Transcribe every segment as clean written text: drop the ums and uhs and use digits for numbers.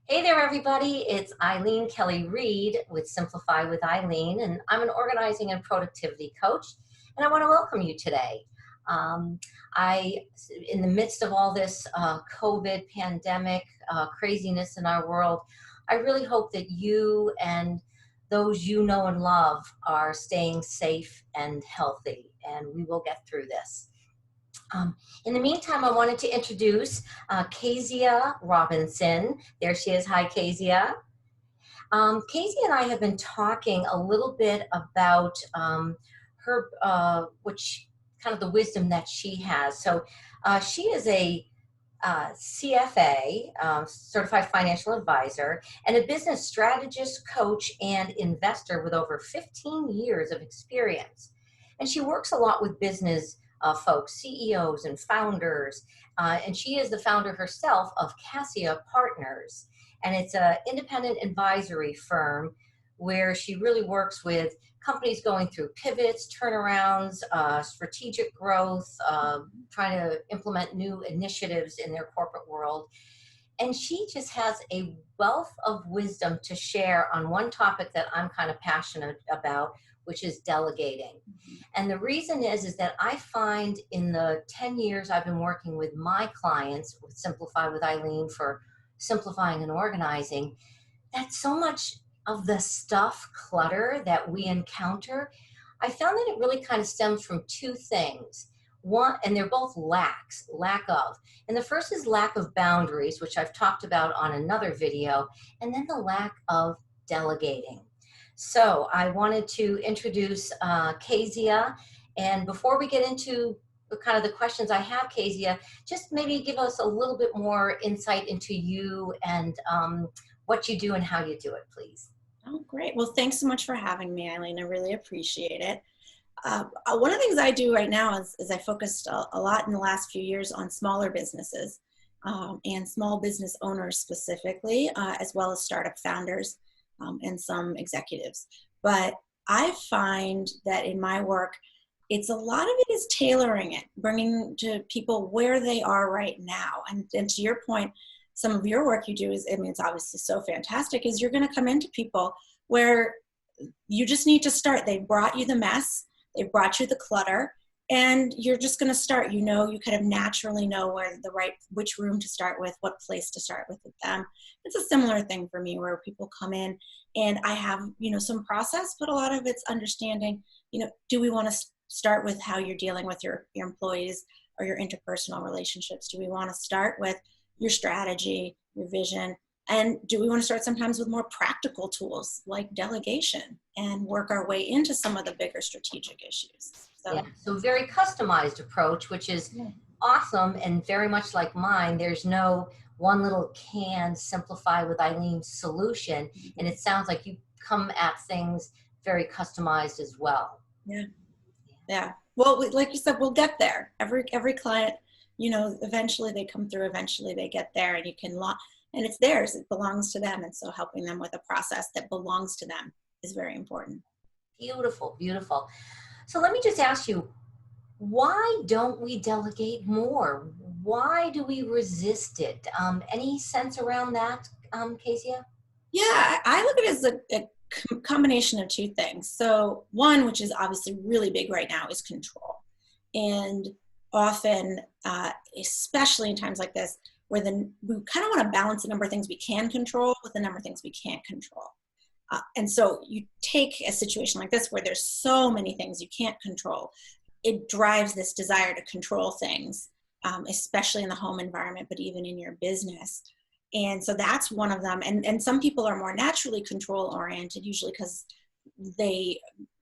Hey there, everybody. It's Eileen Kelly Reed with Simplify with Eileen, and I'm an organizing and productivity coach, and I want to welcome you today. Um, in the midst of all this COVID pandemic craziness in our world, I really hope that you and those you know and love are staying safe and healthy, and we will get through this. Um, in the meantime, I wanted to introduce Kezia Robinson. There she is. Hi, Kezia. Kezia and I have been talking a little bit about her, which kind of the wisdom that she has. So she is a CFA, Certified Financial Advisor, and a business strategist, coach, and investor with over 15 years of experience. And she works a lot with business folks, CEOs and founders. And she is the founder herself of Cassia Partners. And it's an independent advisory firm where she really works with companies going through pivots, turnarounds, strategic growth, trying to implement new initiatives in their corporate world. And she just has a wealth of wisdom to share on one topic that I'm kind of passionate about, which is delegating. And the reason is that I find in the 10 years I've been working with my clients with Simplify with Eileen for simplifying and organizing, that so much of the stuff, clutter that we encounter, I found that it really kind of stems from two things. One, and they're both lack of. And the first is lack of boundaries, which I've talked about on another video, and then the lack of delegating. So I wanted to introduce Kezia, and before we get into kind of the questions I have, Kezia, just maybe give us a little bit more insight into you and what you do and how you do it, please. Oh, great. Well, thanks so much for having me, Eileen. I really appreciate it. One of the things I do right now is I focused a lot in the last few years on smaller businesses and small business owners specifically, as well as startup founders and some executives. But I find that in my work, a lot of it is tailoring it, bringing to people where they are right now. And to your point, some of your work you do is, it's obviously so fantastic, is you're going to come into people where you just need to start. They brought you the mess, they brought you the clutter, and you're just going to start. You kind of naturally know which room to start with, what place to start with them. It's a similar thing for me where people come in and I have, some process, but a lot of it's understanding, do we want to start with how you're dealing with your employees or your interpersonal relationships? Do we want to start with your strategy, your vision? And do we want to start sometimes with more practical tools like delegation and work our way into some of the bigger strategic issues? So very customized approach, which is awesome and very much like mine. There's no one little canned Simplify with Eileen solution. And it sounds like you come at things very customized as well. Yeah. Well, like you said, we'll get there. Every client, eventually they come through, eventually they get there, and and it's theirs. It belongs to them. And so helping them with a process that belongs to them is very important. Beautiful, beautiful. So let me just ask you, why don't we delegate more? Why do we resist it? Any sense around that, Kezia? Yeah, I look at it as a combination of two things. So one, which is obviously really big right now, is control. And often, especially in times like this, where we kind of want to balance the number of things we can control with the number of things we can't control. And so you take a situation like this where there's so many things you can't control. It drives this desire to control things, especially in the home environment, but even in your business. And so that's one of them. And some people are more naturally control oriented, usually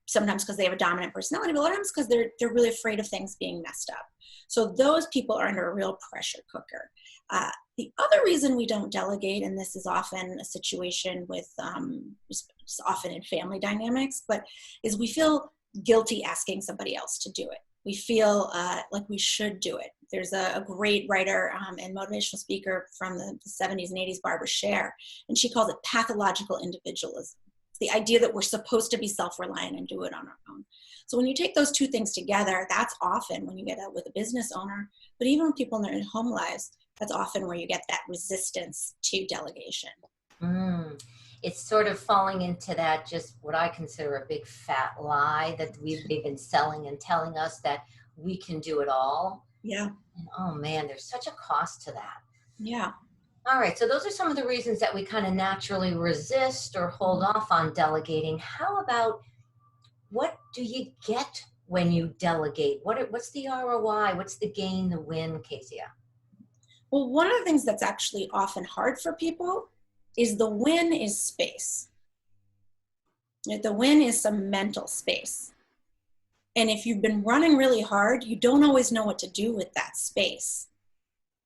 sometimes because they have a dominant personality, but a lot of times because they're really afraid of things being messed up. So those people are under a real pressure cooker. The other reason we don't delegate, and this is often a situation with, it's often in family dynamics, but is we feel guilty asking somebody else to do it. We feel like we should do it. There's a great writer and motivational speaker from the 70s and 80s, Barbara Sher, and she calls it pathological individualism. It's the idea that we're supposed to be self-reliant and do it on our own. So when you take those two things together, that's often when you get out with a business owner, but even when people in their home lives, that's often where you get that resistance to delegation. It's sort of falling into that, just what I consider a big fat lie that they've been selling and telling us, that we can do it all. Yeah. And oh man, there's such a cost to that. Yeah. All right, so those are some of the reasons that we kind of naturally resist or hold off on delegating. How about, what do you get when you delegate? What's the ROI? What's the gain, the win, Cassia? Well, one of the things that's actually often hard for people is the win is space. The win is some mental space. And if you've been running really hard, you don't always know what to do with that space.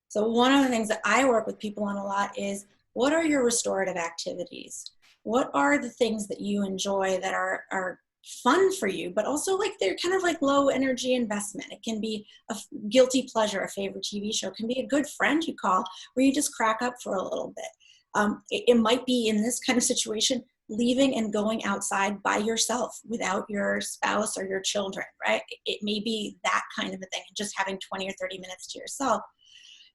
So one of the things that I work with people on a lot is, what are your restorative activities? What are the things that you enjoy that are fun for you, but also like they're kind of like low energy investment? It can be a guilty pleasure, a favorite TV show. It can be a good friend you call where you just crack up for a little bit. It might be, in this kind of situation, leaving and going outside by yourself without your spouse or your children, right? It may be that kind of a thing, and just having 20 or 30 minutes to yourself.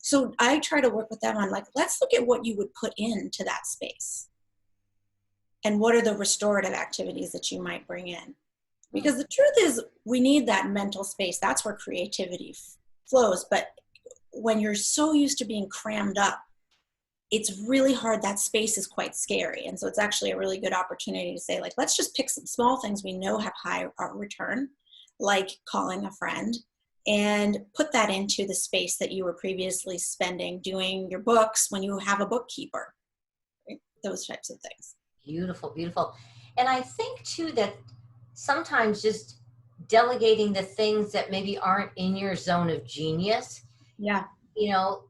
So I try to work with them on, like, let's look at what you would put into that space. And what are the restorative activities that you might bring in? Because the truth is, we need that mental space. That's where creativity flows. But when you're so used to being crammed up, it's really hard. That space is quite scary. And so it's actually a really good opportunity to say, like, let's just pick some small things we know have high return, like calling a friend, and put that into the space that you were previously spending doing your books when you have a bookkeeper, right? Those types of things. Beautiful, beautiful. And I think too that sometimes just delegating the things that maybe aren't in your zone of genius, Yeah. you know,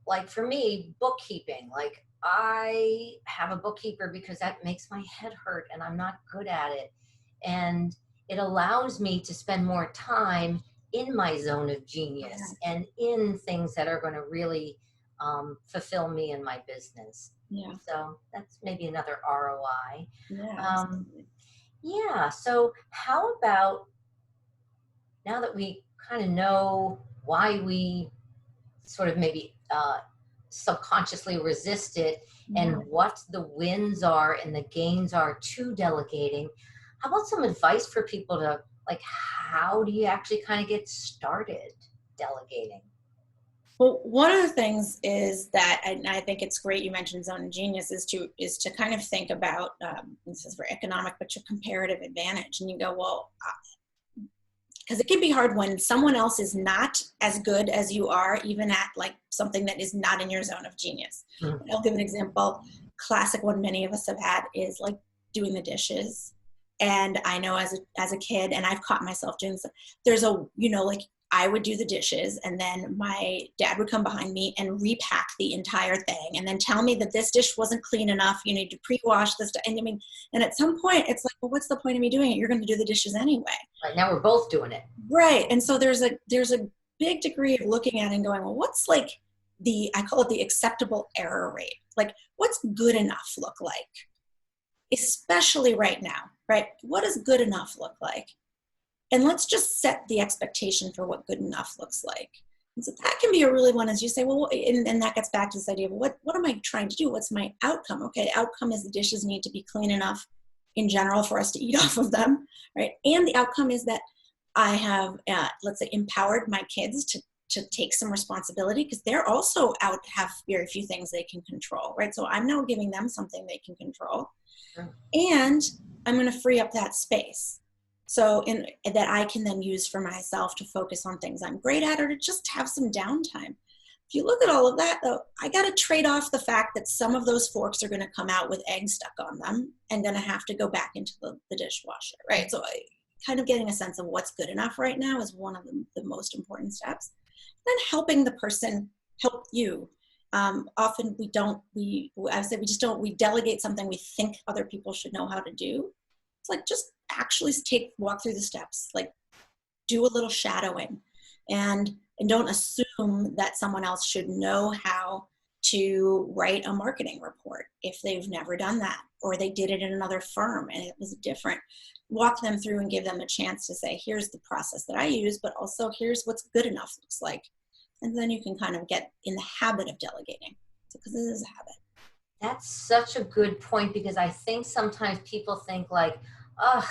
like for me, bookkeeping, like I have a bookkeeper because that makes my head hurt and I'm not good at it. And it allows me to spend more time in my zone of genius and in things that are going to really fulfill me in my business. Yeah. So that's maybe another ROI. Yeah. Yeah. So how about, now that we kind of know why we sort of maybe subconsciously resist it, and what the wins are and the gains are to delegating, how about some advice for people to, like, how do you actually kind of get started delegating? Well, one of the things is that, and I think it's great you mentioned zone of genius, is to kind of think about, this is very economic, but your comparative advantage. And you go, well, because it can be hard when someone else is not as good as you are, even at like something that is not in your zone of genius. Mm-hmm. I'll give an example. Classic one many of us have had is like doing the dishes. And I know as a kid, and I've caught myself doing so, there's a, like I would do the dishes and then my dad would come behind me and repack the entire thing and then tell me that this dish wasn't clean enough. You need to pre-wash this. And I mean, and at some point it's like, well, what's the point of me doing it? You're going to do the dishes anyway. Right, now we're both doing it. Right. And so there's a big degree of looking at it and going, well, what's like I call it the acceptable error rate. Like, what's good enough look like? Especially right now, right? What does good enough look like? And let's just set the expectation for what good enough looks like. And so that can be a really one, as you say, well, and that gets back to this idea of what am I trying to do? What's my outcome? Okay, the outcome is the dishes need to be clean enough in general for us to eat off of them, right? And the outcome is that I have, let's say, empowered my kids to take some responsibility, because they're also have very few things they can control, right? So I'm now giving them something they can control. Sure. And I'm going to free up that space. So that I can then use for myself to focus on things I'm great at, or to just have some downtime. If you look at all of that, though, I got to trade off the fact that some of those forks are going to come out with eggs stuck on them and going to have to go back into the dishwasher, right? So kind of getting a sense of what's good enough right now is one of the most important steps. Then helping the person help you. Often we delegate something we think other people should know how to do. It's like, just actually walk through the steps, like do a little shadowing, and don't assume that someone else should know how to write a marketing report if they've never done that, or they did it in another firm and it was different. Walk them through and give them a chance to say, here's the process that I use, but also here's what's good enough looks like. And then you can kind of get in the habit of delegating, because it is a habit. That's such a good point, because I think sometimes people think like, oh,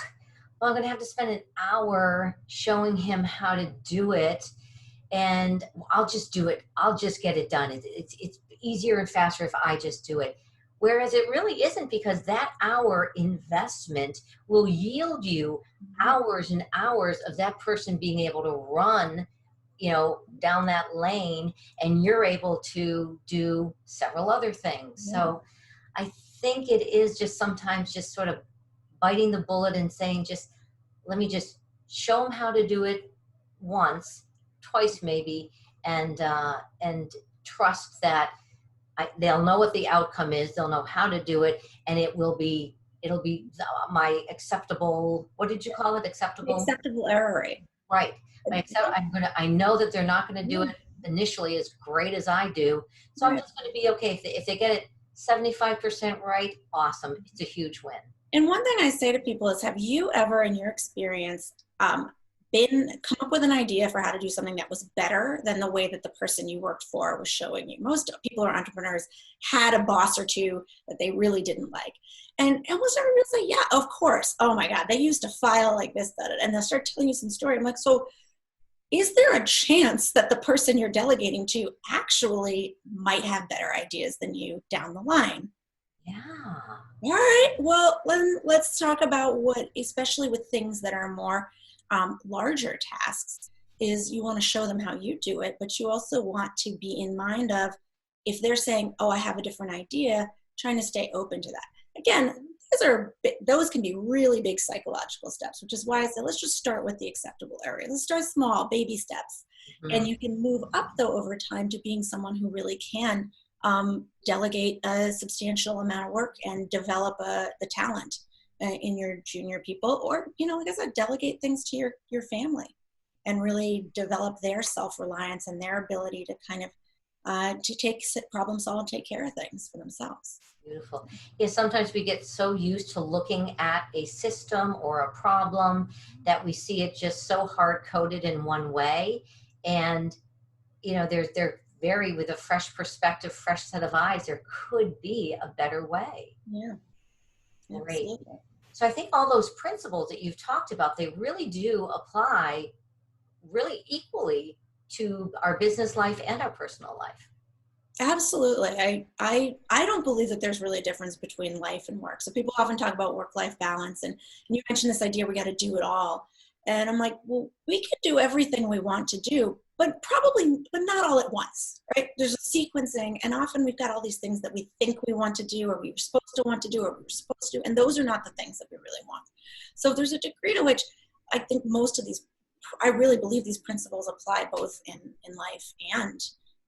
well, I'm going to have to spend an hour showing him how to do it, and I'll just do it. I'll just get it done. It's easier and faster if I just do it. Whereas it really isn't, because that hour investment will yield you hours and hours of that person being able to run, down that lane, and you're able to do several other things. Yeah. So I think it is just sometimes just sort of biting the bullet and saying, just let me just show them how to do it once, twice maybe, and trust that they'll know what the outcome is. They'll know how to do it, and it'll be my acceptable. What did you call it? Acceptable, Acceptable error rate. right? I know that they're not going to do Yeah. it initially as great as I do, so I'm Right. just going to be okay if they get it 75% right. Awesome, it's a huge win. And one thing I say to people is, have you ever, in your experience, come up with an idea for how to do something that was better than the way that the person you worked for was showing you? Most people who are entrepreneurs had a boss or two that they really didn't like. And almost everybody will say, yeah, of course. Oh my God, they used to file like this, that, and they'll start telling you some story. I'm like, so is there a chance that the person you're delegating to actually might have better ideas than you down the line? Yeah. All right. Well, let's talk about what, especially with things that are more larger tasks, is you want to show them how you do it, but you also want to be in mind of, if they're saying, "Oh, I have a different idea," trying to stay open to that. Again, those can be really big psychological steps, which is why I said let's just start with the acceptable area. Let's start small, baby steps, and Mhm. you can move up though over time to being someone who really can delegate a substantial amount of work and develop the talent in your junior people, or like I said, delegate things to your family and really develop their self-reliance and their ability to kind of to problem solve and take care of things for themselves. Beautiful. Yeah, sometimes we get so used to looking at a system or a problem that we see it just so hard coded in one way. And, they're very, with a fresh perspective, fresh set of eyes, there could be a better way. Yeah, Great. absolutely. So I think all those principles that you've talked about, they really do apply really equally to our business life and our personal life. Absolutely. I don't believe that there's really a difference between life and work. So people often talk about work-life balance, and you mentioned this idea we got to do it all. And I'm like, well, we could do everything we want to do, but not all at once, right? There's a sequencing, and often we've got all these things that we think we want to do, or we were supposed to want to do, or we were supposed to, and those are not the things that we really want. So there's a degree to which I think I really believe these principles apply both in life and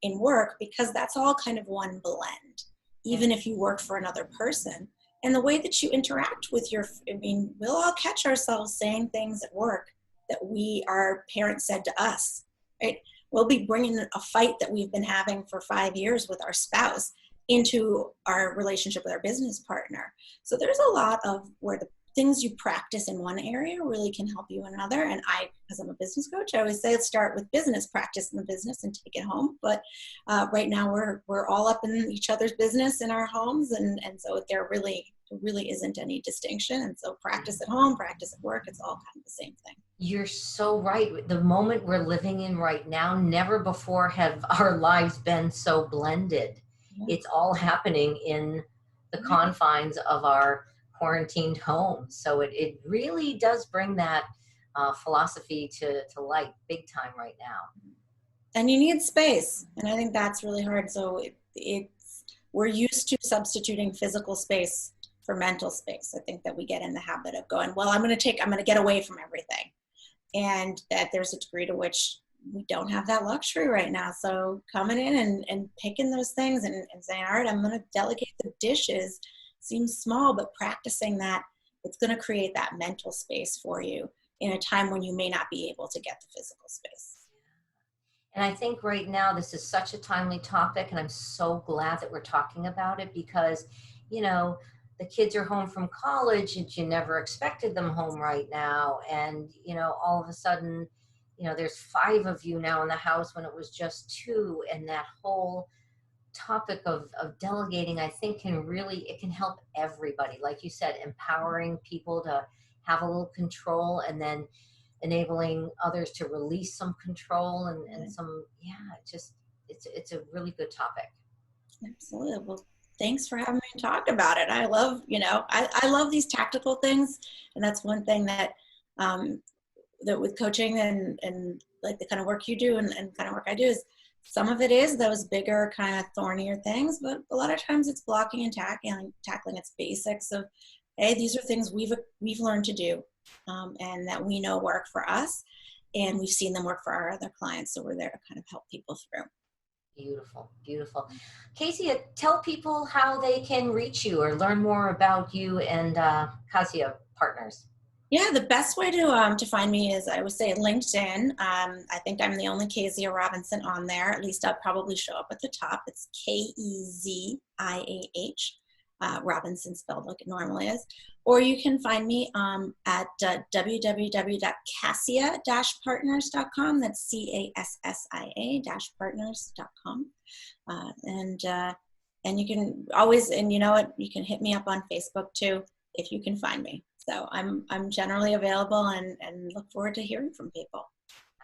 in work, because that's all kind of one blend, Yeah. even if you work for another person. And the way that you interact with we'll all catch ourselves saying things at work that our parents said to us, right? We'll be bringing a fight that we've been having for 5 years with our spouse into our relationship with our business partner. So there's a lot of where the things you practice in one area really can help you in another. And because I'm a business coach, I always say let's start with business, practice in the business and take it home. But right now we're all up in each other's business in our homes. And so there really isn't any distinction. And so practice at home, practice at work, it's all kind of the same thing. You're so right. The moment we're living in right now, never before have our lives been so blended. Yeah. It's all happening in the confines of our quarantined homes. So it really does bring that philosophy to light big time right now. And you need space. And I think that's really hard. So we're used to substituting physical space for mental space. I think that we get in the habit of going, well, I'm going to get away from everything. And that there's a degree to which we don't have that luxury right now. So coming in and picking those things and saying, all right, I'm going to delegate the dishes seems small, but practicing that, it's going to create that mental space for you in a time when you may not be able to get the physical space. And I think right now this is such a timely topic, and I'm so glad that we're talking about it, because, the kids are home from college and you never expected them home right now. And, all of a sudden, there's 5 of you now in the house when it was just 2, and that whole topic of delegating, I think it can help everybody. Like you said, empowering people to have a little control, and then enabling others to release some control and some, yeah, it's a really good topic. Absolutely. Well, thanks for having me talk about it. I love, I love these tactical things. And that's one thing that, that with coaching and like the kind of work you do and kind of work I do is some of it is those bigger kind of thornier things, but a lot of times it's blocking and tackling its basics of, hey, these are things we've learned to do, and that we know work for us, and we've seen them work for our other clients. So we're there to kind of help people through. Beautiful, beautiful. Casey, tell people how they can reach you or learn more about you and Cassia Partners. Yeah, the best way to find me is, I would say, LinkedIn. I think I'm the only Kezia Robinson on there. At least I'll probably show up at the top. It's Keziah, Robinson spelled like it normally is. Or you can find me at www.cassia-partners.com. That's CASSIA-partners.com. And you can always, and you know what, you can hit me up on Facebook too if you can find me. So I'm generally available and look forward to hearing from people.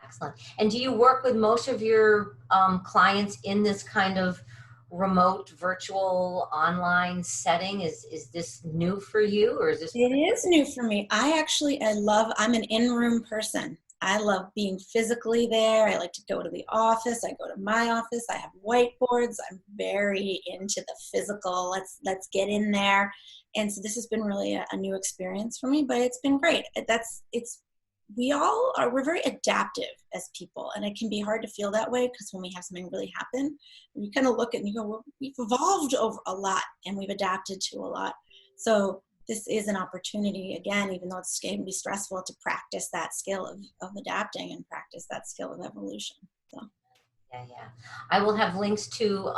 Excellent. And do you work with most of your clients in this kind of remote, virtual, online setting? Is this new for you, or is this? It is new for me. I'm an in-room person. I love being physically there. I like to go to the office. I go to my office. I have whiteboards. I'm very into the physical. Let's get in there. And so this has been really a new experience for me, but it's been great. We're very adaptive as people, and it can be hard to feel that way because when we have something really happen, you kind of look at it and you go, well, we've evolved over a lot and we've adapted to a lot. So this is an opportunity, again, even though it can be stressful, to practice that skill of adapting and practice that skill of evolution. So. Yeah. I will have links to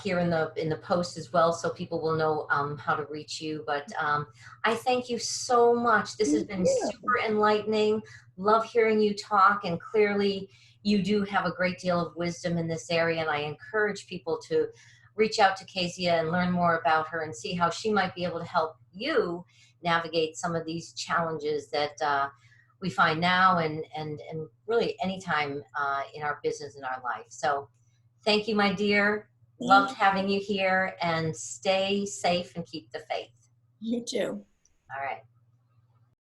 here in the post as well, so people will know how to reach you. But I thank you so much. This has been super enlightening. Love hearing you talk, and clearly you do have a great deal of wisdom in this area. And I encourage people to reach out to Keziah and learn more about her and see how she might be able to help you navigate some of these challenges that we find now and really anytime in our business, in our life. So thank you, my dear. Loved having you here, and stay safe and keep the faith. You too. All right.